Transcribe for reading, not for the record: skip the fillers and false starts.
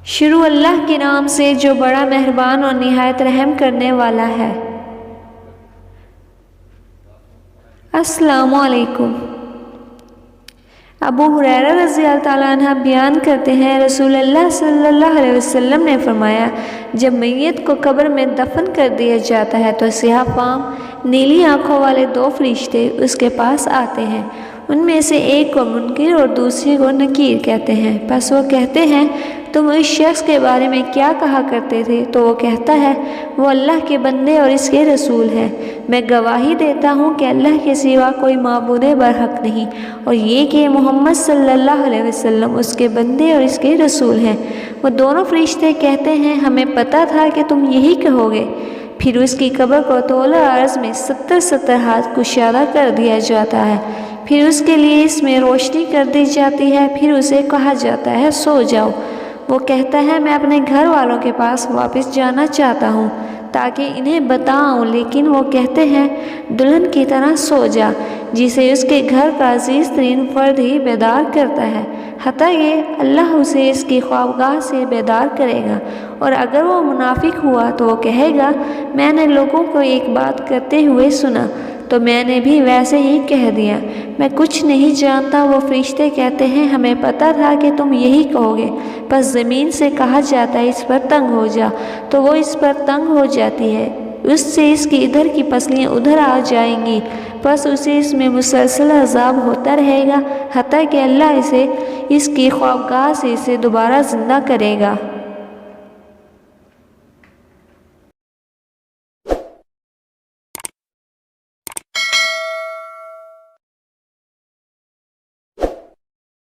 شروع اللہ کے نام سے جو بڑا مہربان اور نہایت رحم کرنے والا ہے۔ السلام علیکم۔ ابو ہریرہ رضی اللہ تعالیٰ عنہ بیان کرتے ہیں، رسول اللہ صلی اللہ علیہ وسلم نے فرمایا، جب میت کو قبر میں دفن کر دیا جاتا ہے تو سیاہ فام نیلی آنکھوں والے دو فرشتے اس کے پاس آتے ہیں۔ ان میں سے ایک کو منکر اور دوسرے کو نکیر کہتے ہیں۔ پس وہ کہتے ہیں، تم اس شخص کے بارے میں کیا کہا کرتے تھے؟ تو وہ کہتا ہے، وہ اللہ کے بندے اور اس کے رسول ہے۔ میں گواہی دیتا ہوں کہ اللہ کے سوا کوئی معبود برحق نہیں، اور یہ کہ محمد صلی اللہ علیہ وسلم اس کے بندے اور اس کے رسول ہیں۔ وہ دونوں فرشتے کہتے ہیں، ہمیں پتہ تھا کہ تم یہی کہو گے۔ پھر اس کی قبر کو طول عرض میں 70 ہاتھ کشادہ کر دیا جاتا ہے۔ پھر اس کے لیے اس میں روشنی کر دی جاتی ہے۔ پھر اسے کہا جاتا ہے، سو جاؤ۔ وہ کہتا ہے، میں اپنے گھر والوں کے پاس واپس جانا چاہتا ہوں تاکہ انہیں بتاؤں، لیکن وہ کہتے ہیں، دلہن کی طرح سو جا، جسے اس کے گھر کا عزیز ترین فرد ہی بیدار کرتا ہے، حتیٰ کہ اللہ اسے اس کی خوابگاہ سے بیدار کرے گا۔ اور اگر وہ منافق ہوا تو وہ کہے گا، میں نے لوگوں کو ایک بات کرتے ہوئے سنا تو میں نے بھی ویسے ہی کہہ دیا، میں کچھ نہیں جانتا۔ وہ فرشتے کہتے ہیں، ہمیں پتہ تھا کہ تم یہی کہو گے۔ پس زمین سے کہا جاتا ہے، اس پر تنگ ہو جا، تو وہ اس پر تنگ ہو جاتی ہے۔ اس سے اس کی ادھر کی پسلیاں ادھر آ جائیں گی، پس اسے اس میں مسلسل عذاب ہوتا رہے گا، حتیٰ کہ اللہ اسے اس کی خوابگاہ سے اسے دوبارہ زندہ کرے گا۔